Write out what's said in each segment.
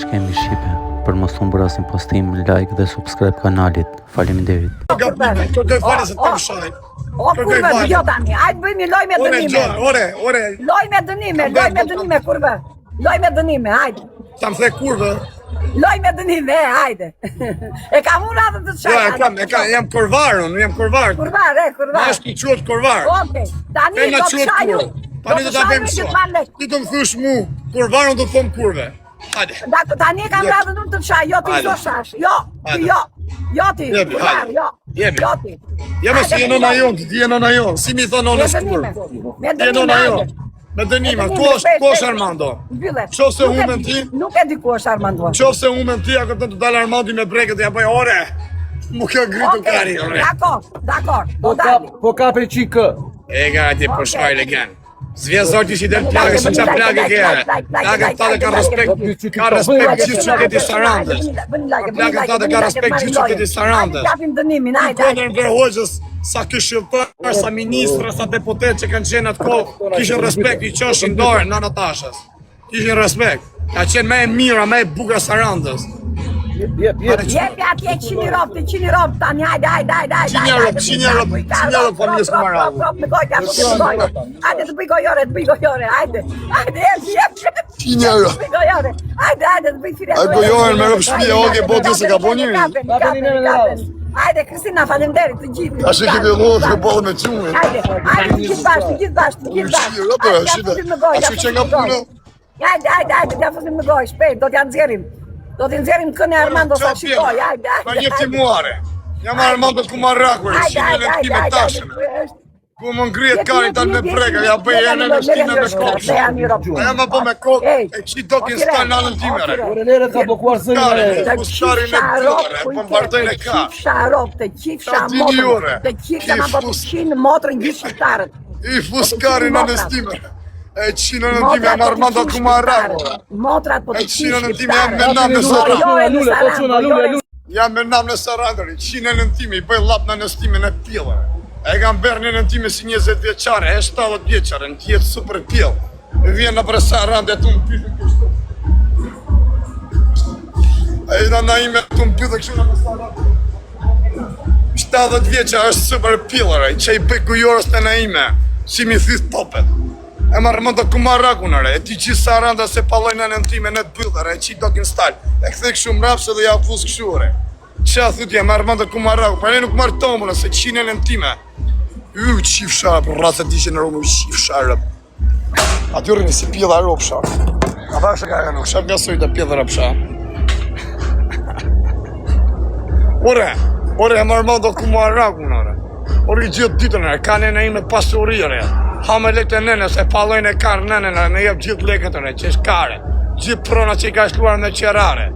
që kemi Shqipe, për mos të bërë asin postim, like dhe subscribe kanalit. Faleminderit. Kërkoj falë se të më shaj. O kurve, jo tani, hajtë bëjmë loj me dënime. Ore. Loj me dënime, kurve. Loj me dënime, hajtë. Ta më the kurve. Loj me dënime, hajde. E kam unë atë të të shaj. Jam kurvar, unë jam kurvar. Kurvar. Mashki quhet kurvar. Okej, tani do të shaju. Tani do ta bëjmë shumë. Ti do më thysh mu, kurvar unë do të them kurve. Hajde. Tani kam radhën unë të të shaj, jo ti do shash. Jo ti, kurvar, jo. Jo ti. Jemi si e nona jonë, ti e nona jonë. Si mi thonë nona shkurë. Me Ti e nona jonë. Me dënime, ku është Armando? Qo se humen ti? Nuk e di ku është Armando. Qo se humen ti, a këtë të dalë Armandi me breket, ja bëj ore. Mu kjo gritu kari, ore. Dakor. Po kapri qikë. E ga ti po shaj legan. Zvjezorti si del plagë, se qa plagë kere. Plagë të dhe ka respekt gjithë që këti sarandës. Plagë të dhe ka respekt gjithë që këti sarandës. Kondër në hoqës, sa këshilltar, sa ministra, sa deputet që kanë qenë atë kohë, kishin respekt, i qoshin dorë në Natashës. Kishin respekt. Ka qenë me e mira, me e bugra sarandës. Jepi atje 100 ropë tani, hajde. 100 ropë familjes Kumarau. Hajde të bëj gojore, hajde. Jep. 100 ropë. Hajde të bëj fire. Hajde gojore me ropë shpije, oke boti se ka po njëri. Hajde, Kristina, falemderit të gjithë. A shë këtë lullë të bolë me qume. Hajde, të gjithë bashkë. A shë që nga punë? Hajde, t'ja fusim në gojë, shpejt, do t'ja nxerim. Do t'i nxerim këne Armando sa shikoj, hajde. Ma një ti muare. Jam Armando Kumarakur, shqime në këti me tashën. Ku më ngrijet kari talë me brega, ja bëj e në shkime me kokë. A jam a bo me kokë, e qi do t'in s'ka në anën timere. Orelere ka bëkuar sëllë. Të qifsha ropë, të qifsha motrën, të qifsha ma po të qinë motrën gjithë shqiptarët. I fuskari në anës timere. E qinë në time jam Armando Kumarakur. Motrat po të E qinë në time jam me namë në Sarandër. Jam me namë në Sarandër, i qinë në time, i bëj lapë në nëstime në pjellë. E kam bërë në time si 20 vjeqare, e 70 vjeqare, në tjetë super pjellë. E vjen në për Sarandër, e tu më pythën kështu. E i në ime, tu më pythën kështu në për Sarandër. 70 vjeqare është super pjellë, që i bëj kujorës të në ime, si mi thithë popet. E më Armando Kumarakunare, e ti gjithë Saranda se palojnë në time në të bëllare, e qi do kënë stalë. E këthej këshu mrapse dhe ja fusë këshure. Që a thutje, më Armando Kumaraku, pa ne nuk marë tomënë, se qine në time. Qif sharë, për rrasë të ishe në romë, qif sharë. Atyre një si pjella ropë sharë. A pa shë ka e nuk, sharë nga sojtë e pjella ropë sharë. Ore, më Armando Kumarakunare. Ore, gjithë ditën e, ka në ime pasurire. Ha me lekë të nene, se palojnë e karë nene, me jep gjithë lekët të ne, që është kare. Gjithë prona që i ka shluar me qerare.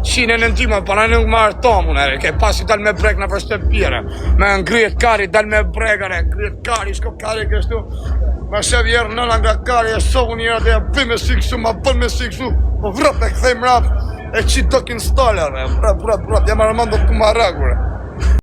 Qine në ndima, para nuk marë tomun, ke pasi dal me brek në për shtëpire. Me ngrijet kari, dal me brekare, ngrijet kari, shko kari kështu. Me shëv jerë nëna nga kari, e sovu njëra dhe e bëj me si kësu, ma bën me si kësu. Po vrap e këthej mrap, e qitë do kënë stallare, vrap, jam Armando Kumarakur.